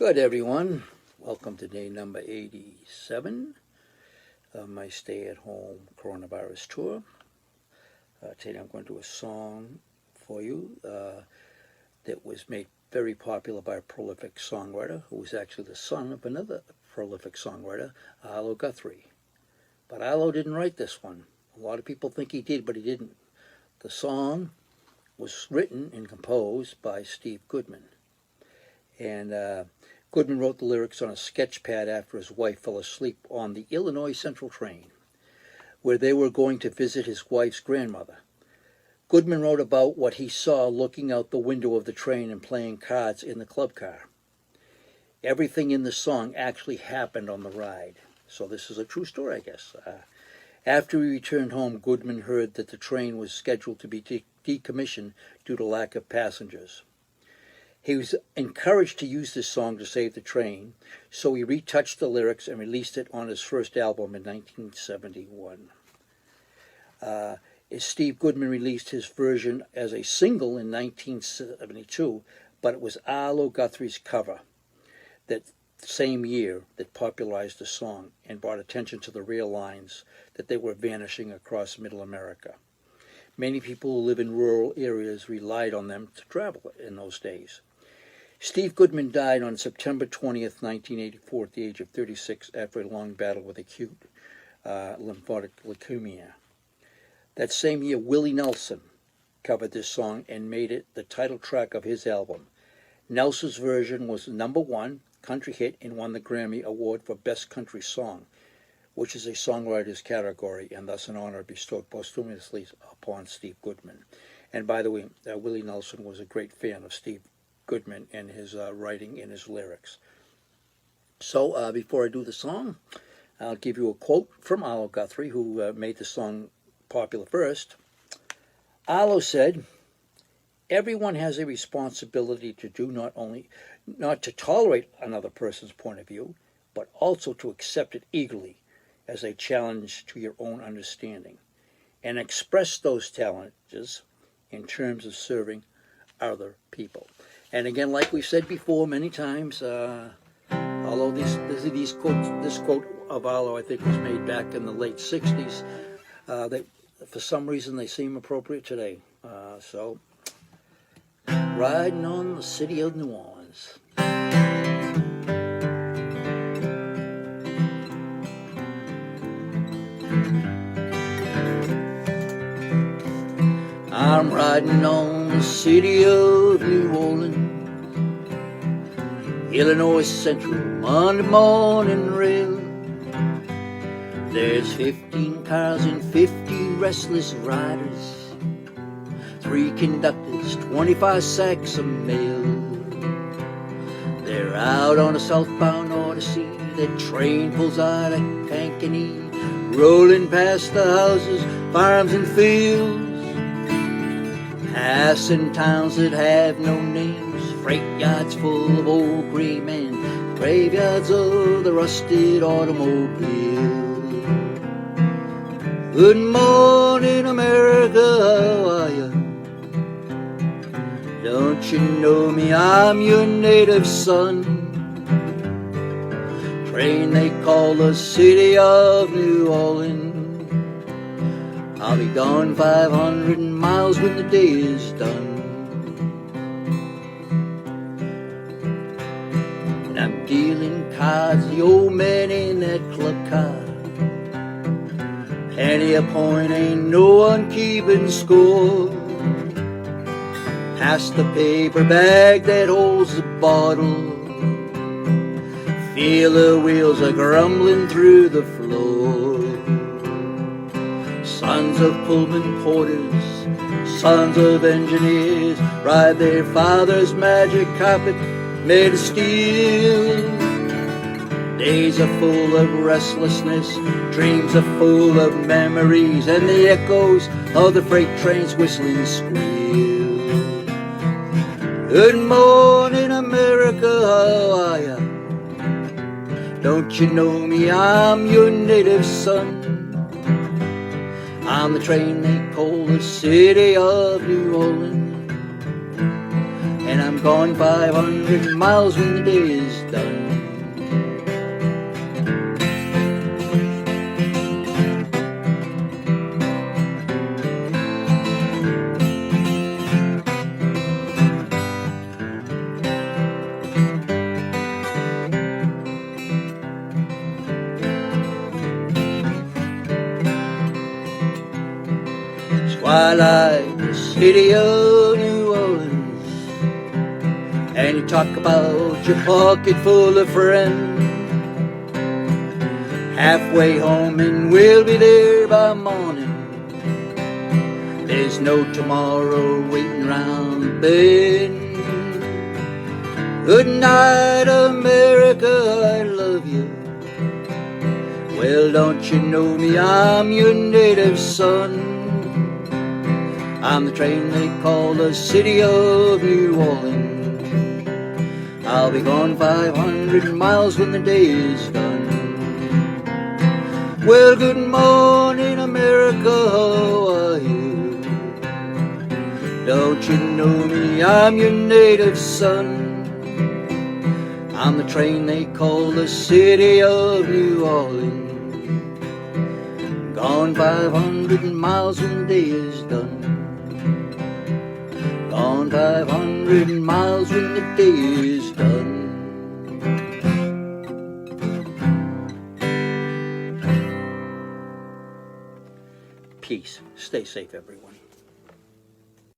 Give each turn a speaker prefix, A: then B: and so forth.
A: Good, everyone. Welcome to day number 87 of my stay-at-home coronavirus tour. Today I'm going to do a song for you that was made very popular by a prolific songwriter who was actually the son of another prolific songwriter, Arlo Guthrie. But Arlo didn't write this one. A lot of people think he did, but he didn't. The song was written and composed by Steve Goodman. And Goodman wrote the lyrics on a sketch pad after his wife fell asleep on the Illinois Central train, where they were going to visit his wife's grandmother. Goodman wrote about what he saw looking out the window of the train and playing cards in the club car. Everything in the song actually happened on the ride. So this is a true story, I guess. After he returned home, Goodman heard that the train was scheduled to be decommissioned due to lack of passengers. He was encouraged to use this song to save the train, so he retouched the lyrics and released it on his first album in 1971. Steve Goodman released his version as a single in 1972, but it was Arlo Guthrie's cover that same year that popularized the song and brought attention to the rail lines that they were vanishing across Middle America. Many people who live in rural areas relied on them to travel in those days. Steve Goodman died on September 20th, 1984, at the age of 36 after a long battle with acute lymphatic leukemia. That same year, Willie Nelson covered this song and made it the title track of his album. Nelson's version was the #1 country hit and won the Grammy Award for Best Country Song, which is a songwriter's category and thus an honor bestowed posthumously upon Steve Goodman. And by the way, Willie Nelson was a great fan of Steve Goodman and his writing and his lyrics. So before I do the song, I'll give you a quote from Arlo Guthrie, who made the song popular first. Arlo said, "Everyone has a responsibility to do not to tolerate another person's point of view, but also to accept it eagerly as a challenge to your own understanding, and express those challenges in terms of serving other people." And again, like we've said before many times, although this quote of Arlo, I think, was made back in the late 60s, for some reason they seem appropriate today. So, riding on the city of New Orleans. I'm riding on the city of New Orleans, Illinois Central, Monday morning rail. There's 15 cars and 50 restless riders, 3 conductors, 25 sacks of mail. They're out on a southbound Odyssey. The train pulls out at Kankakee, rolling past the houses, farms and fields, passing towns that have no names, freight yards full of old gray men, graveyards of the rusted automobile. Good morning, America, how are ya? Don't you know me, I'm your native son. Train they call the city of New Orleans. I'll be gone 500 miles when the day is done. And I'm dealing cards, the old man in that club car. Penny a point, ain't no one keeping score. Pass the paper bag that holds the bottle. Feel the wheels are grumbling through the floor. Sons of Pullman porters, sons of engineers, ride their father's magic carpet made of steel. Days are full of restlessness, dreams are full of memories, and the echoes of the freight train's whistling squeal. Good morning, America, how are ya? Don't you know me, I'm your native son. I'm the train they call the city of New Orleans, and I'm gone 500 miles when the day is done. Twilight, the city of New Orleans, and you talk about your pocket full of friends. Halfway home and we'll be there by morning. There's no tomorrow waiting round the bend. Good night, America, I love you. Well, don't you know me, I'm your native son. I'm the train they call the city of New Orleans. I'll be gone 500 miles when the day is done. Well, good morning, America, how are you? Don't you know me, I'm your native son. I'm the train they call the city of New Orleans. Gone 500 miles when the day is done. Gone 500 miles when the day is done. Peace. Stay safe, everyone.